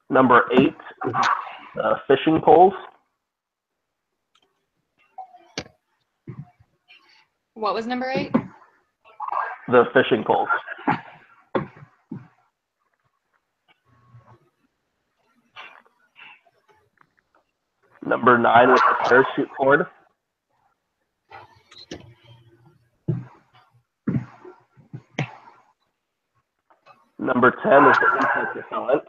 Speaker 2: Number 8 is fishing poles.
Speaker 1: What was number 8?
Speaker 2: The fishing poles. Number 9 was the parachute cord. Number 10 is the insect repellent.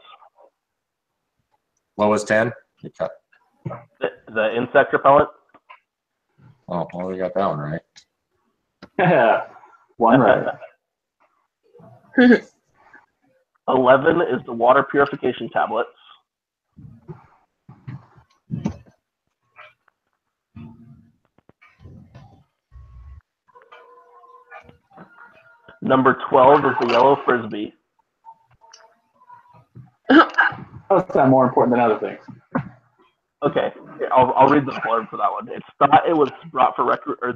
Speaker 4: What was 10? You cut.
Speaker 2: The insect repellent.
Speaker 4: Oh, well, we got that one right.
Speaker 3: One right.
Speaker 2: 11 is the water purification tablets. Number 12 is the yellow frisbee.
Speaker 3: How is that more important than other things?
Speaker 2: Okay, I'll read the blurb for that one. It's thought it was brought for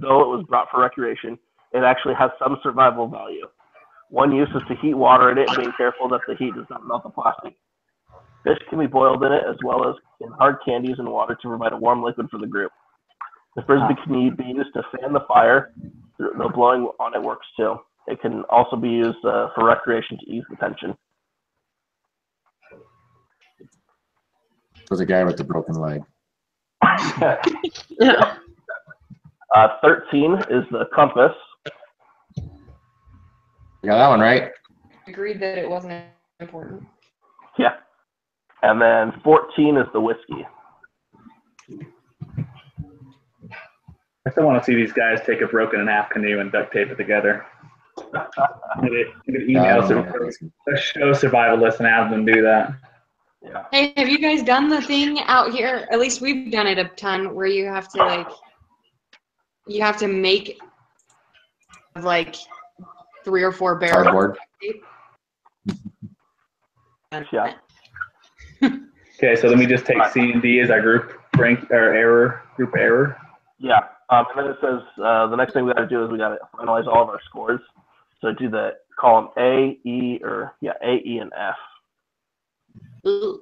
Speaker 2: though it was brought for recreation, it actually has some survival value. One use is to heat water in it, being careful that the heat does not melt the plastic. Fish can be boiled in it, as well as in hard candies and water to provide a warm liquid for the group. The frisbee can be used to fan the fire. The blowing on it works too. It can also be used for recreation to ease the tension.
Speaker 4: For the guy with the broken leg.
Speaker 2: 13 is the compass.
Speaker 4: You got that one right.
Speaker 1: Agreed that it wasn't important.
Speaker 2: Yeah. And then 14 is the whiskey.
Speaker 3: I still want to see these guys take a broken in half canoe and duct tape it together. Email a show survivalists and have them do that.
Speaker 2: Yeah.
Speaker 1: Hey, have you guys done the thing out here? At least we've done it a ton, where you have to make 3 or 4 barrels.
Speaker 4: Cardboard.
Speaker 2: Yeah.
Speaker 3: Okay, so then we just take C and D as our group error.
Speaker 2: Yeah. And then it says the next thing we got to do is we got to finalize all of our scores. So do the column A, E, A, E, and F.
Speaker 1: Ooh.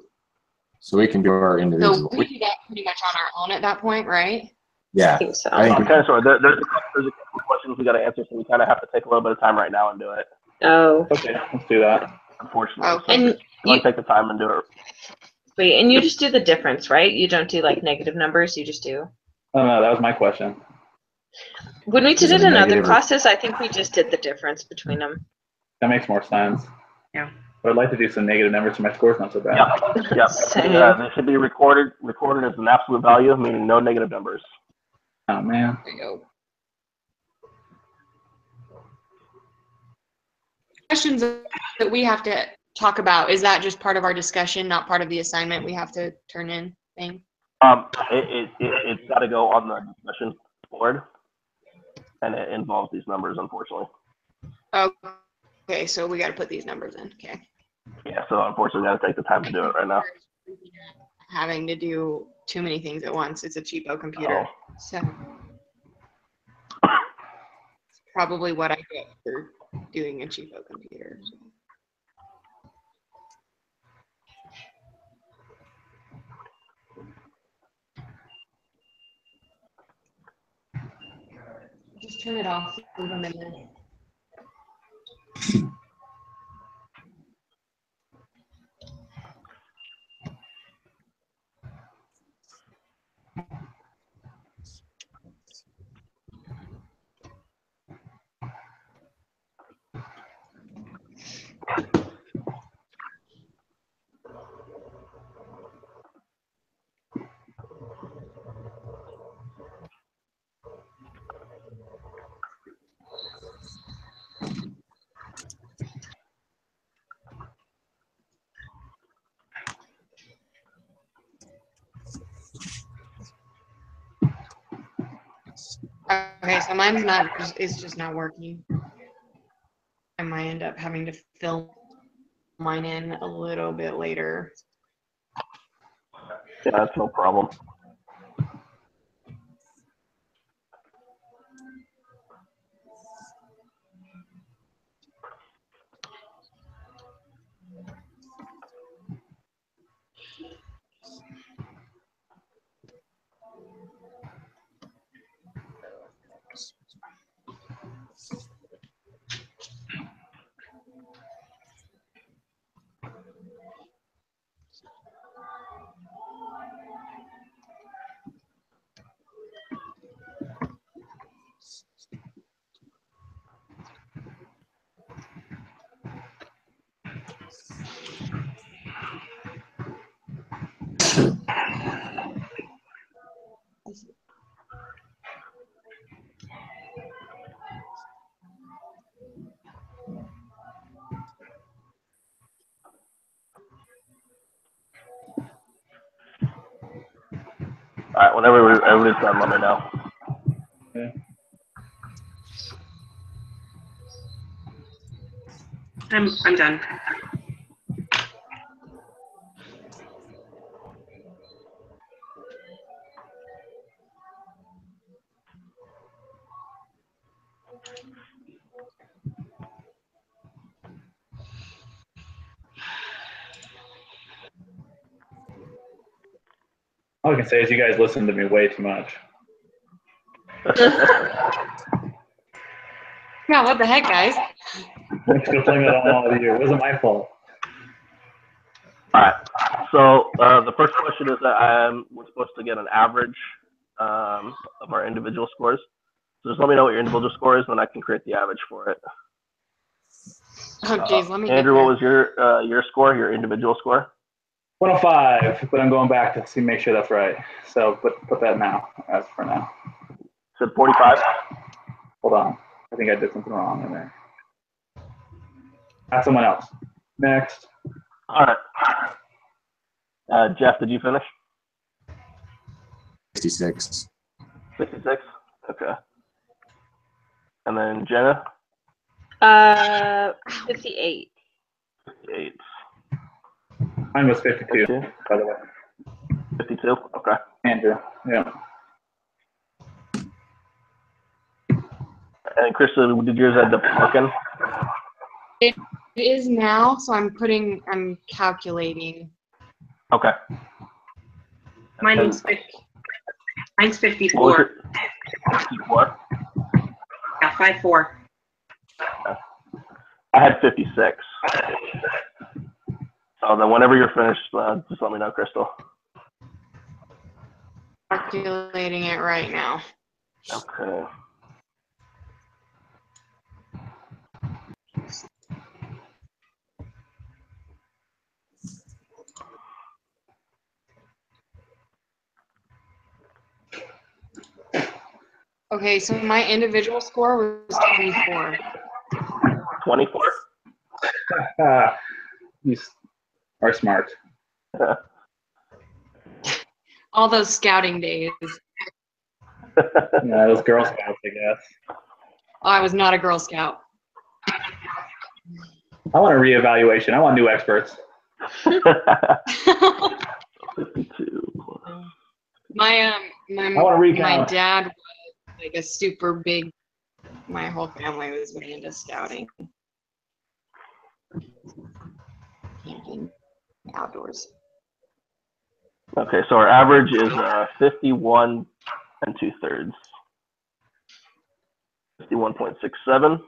Speaker 4: So we can do our individual.
Speaker 1: So we do that pretty much on our own at that point, right?
Speaker 4: Yeah.
Speaker 6: I think so.
Speaker 4: I think we
Speaker 2: Kind of sort of. There's a couple questions we got to answer, so we kind of have to take a little bit of time right now and do it.
Speaker 6: Oh.
Speaker 3: Okay, let's do that.
Speaker 2: Unfortunately.
Speaker 1: Okay.
Speaker 2: So
Speaker 6: And
Speaker 2: you want to take the time and do it.
Speaker 6: wait, and you just do the difference, right? You don't do negative numbers. You just do.
Speaker 3: Oh no, that was my question.
Speaker 6: When we
Speaker 4: Is
Speaker 6: did
Speaker 4: it
Speaker 6: it
Speaker 4: a
Speaker 6: in other
Speaker 4: negative or-
Speaker 6: classes, I think we just did the difference between them.
Speaker 3: That makes more sense.
Speaker 6: Yeah.
Speaker 3: But I'd like to do some negative numbers so my score's not so bad.
Speaker 2: Yeah.
Speaker 6: Same.
Speaker 2: They should be recorded as an absolute value, meaning no negative numbers.
Speaker 3: Oh man.
Speaker 1: There you go. Questions that we have to talk about, is that just part of our discussion, not part of the assignment we have to turn in thing?
Speaker 2: It's got to go on the discussion board, and it involves these numbers, unfortunately.
Speaker 1: Okay, so we got to put these numbers in. Okay.
Speaker 2: Yeah, so unfortunately, we got to take the time to do it right now.
Speaker 1: Having to do too many things at once. It's a cheapo computer. So it's probably what I get for doing a cheapo computer. So. Just turn it off. Leave them in there. Okay, so mine's not, it's just not working. I might end up having to fill mine in a little bit later.
Speaker 2: Yeah, that's no problem. right, whenever everybody's done, let me know.
Speaker 3: Okay.
Speaker 5: I'm done.
Speaker 3: All I can say is you guys listen to me way too much.
Speaker 1: Yeah, what the heck, guys?
Speaker 3: Thanks for playing it on all of you. It wasn't my fault.
Speaker 2: All right. So the first question is that we're supposed to get an average of our individual scores. So just let me know what your individual score is, and then I can create the average for it.
Speaker 1: Oh, geez, let me
Speaker 2: Andrew,
Speaker 1: get
Speaker 2: what was your score, your individual score?
Speaker 3: 105, but I'm going back to see make sure that's right. So put that now as for now.
Speaker 2: Said 45.
Speaker 3: Hold on. I think I did something wrong in there. That's someone else. Next.
Speaker 2: All right. Jeff, did you finish?
Speaker 4: 66.
Speaker 2: 66? Okay. And then Jenna?
Speaker 6: 58.
Speaker 2: 58.
Speaker 3: Mine was 52,
Speaker 2: 52?
Speaker 3: by the way.
Speaker 2: 52? Okay.
Speaker 3: Andrew. Yeah.
Speaker 2: And Krista, did yours end up working?
Speaker 1: It is now, so I'm calculating.
Speaker 2: Okay.
Speaker 5: Mine's 54.
Speaker 2: 54?
Speaker 5: Yeah, 54.
Speaker 2: I had 56. So then whenever you're finished, just let me know, Crystal.
Speaker 1: Calculating it right now.
Speaker 2: Okay.
Speaker 1: Okay, so my individual score was 24.
Speaker 2: 24?
Speaker 3: You are smart.
Speaker 1: All those scouting days.
Speaker 3: Yeah, those Girl Scouts, I guess.
Speaker 1: I was not a Girl Scout.
Speaker 3: I want a reevaluation. I want new experts.
Speaker 2: 52.
Speaker 1: My
Speaker 3: I want to recount.
Speaker 1: dad was like a super big. My whole family was really into scouting, camping, outdoors.
Speaker 2: Okay, so our average is 51 and 2/3. 51.67.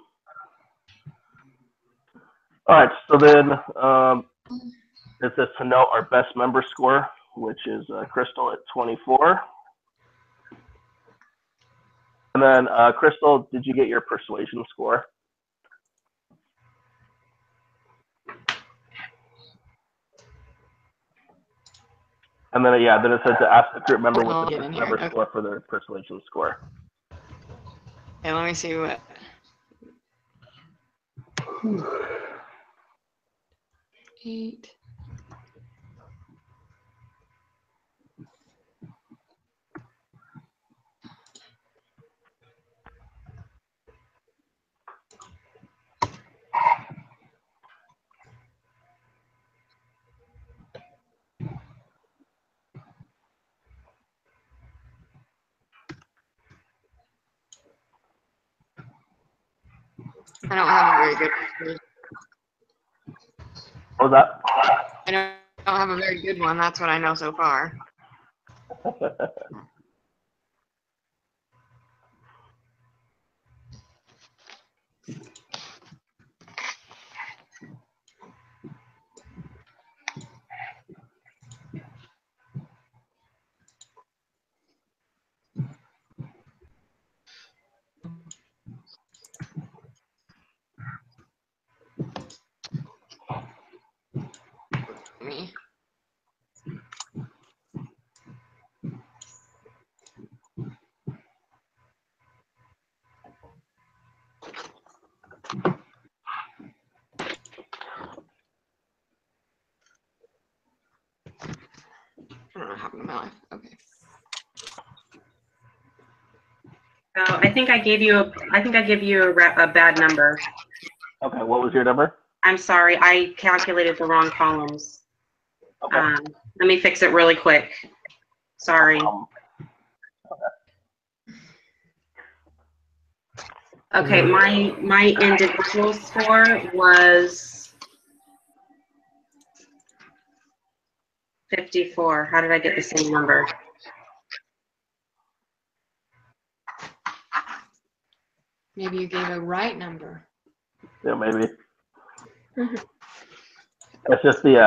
Speaker 2: All right, so then it says to note our best member score, which is Crystal at 24. And then Crystal, did you get your persuasion score? And then then it says to ask the group member what the member score for their persuasion score.
Speaker 1: Okay, let me see what. Eight. I don't have a very good one.
Speaker 2: What was that?
Speaker 1: I don't have a very good one. That's what I know so far. Me. I don't know what happened to my life. Okay.
Speaker 5: So I think I gave you a bad number.
Speaker 2: Okay, what was your number?
Speaker 5: I'm sorry, I calculated the wrong columns.
Speaker 2: Okay.
Speaker 5: Let me fix it really quick. Sorry. Okay, my individual score was 54. How did I get the same number?
Speaker 1: Maybe you gave a right number.
Speaker 2: Yeah, maybe.
Speaker 6: Mhm.
Speaker 2: It's just the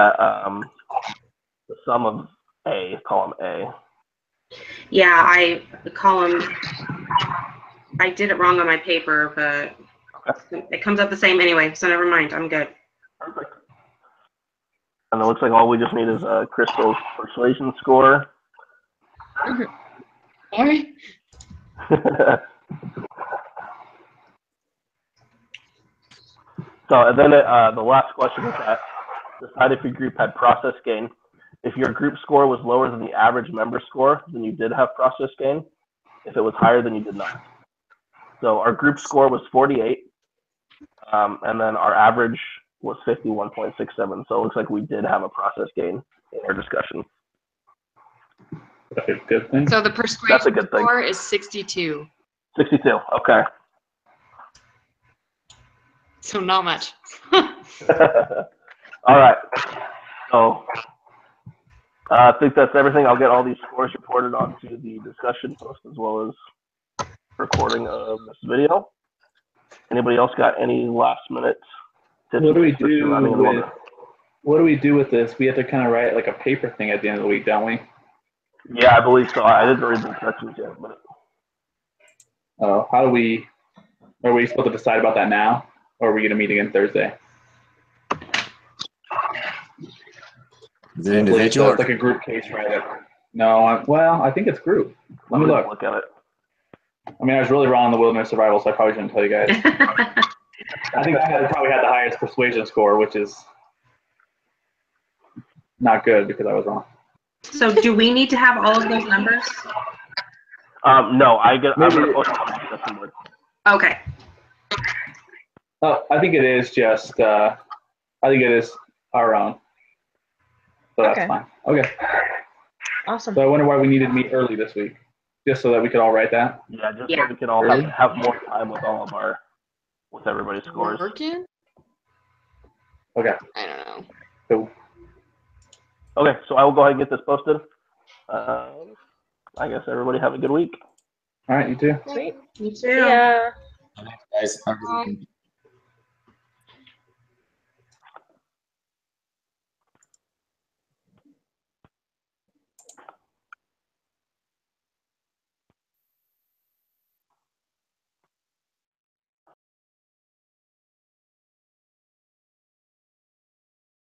Speaker 2: sum of A, column A.
Speaker 5: Yeah, I did it wrong on my paper, but it comes up the same anyway, so never mind. I'm good.
Speaker 2: Perfect. And it looks like all we just need is Crystal's persuasion score.
Speaker 1: Sorry.
Speaker 2: So, and then the last question is that decide if your group had process gain. If your group score was lower than the average member score, then you did have process gain. If it was higher, then you did not. So our group score was 48, and then our average was 51.67. So it looks like we did have a process gain in our discussion.
Speaker 3: That's a good thing.
Speaker 1: So the
Speaker 2: That's a
Speaker 1: persuasion
Speaker 2: good thing.
Speaker 1: score is 62.
Speaker 2: 62, okay.
Speaker 1: So not much.
Speaker 2: All right. So I think that's everything. I'll get all these scores reported onto the discussion post as well as recording of this video. Anybody else got any last minute tips?
Speaker 3: What do we do with this? We have to kind of write like a paper thing at the end of the week, don't we?
Speaker 2: Yeah, I believe so. I didn't read the instructions yet, but
Speaker 3: Are we supposed to decide about that now, or are we going to meet again Thursday?
Speaker 4: Is it individual?
Speaker 3: It's like a group case, right? No, I think it's group. Let me look
Speaker 2: at it.
Speaker 3: I mean, I was really wrong on the wilderness survival, so I probably shouldn't tell you guys. I think I probably had the highest persuasion score, which is not good because I was wrong.
Speaker 5: So do we need to have all of those numbers?
Speaker 2: No, I'm going to post it on the discussion board.
Speaker 5: Okay.
Speaker 3: Oh, I think it is just, I think it is our own. So that's
Speaker 6: Okay.
Speaker 3: fine. Okay.
Speaker 6: Awesome.
Speaker 3: So I wonder why we needed to meet early this week, just so that we could all write that.
Speaker 2: Yeah, just so we can all have more time with with everybody's scores.
Speaker 1: Working?
Speaker 3: Okay.
Speaker 1: I don't know.
Speaker 3: Cool.
Speaker 2: Okay, so I will go ahead and get this posted. I guess everybody have a good week.
Speaker 3: All right, you too.
Speaker 6: Sweet.
Speaker 5: You too.
Speaker 6: See ya.
Speaker 4: Guys, have a good weekend.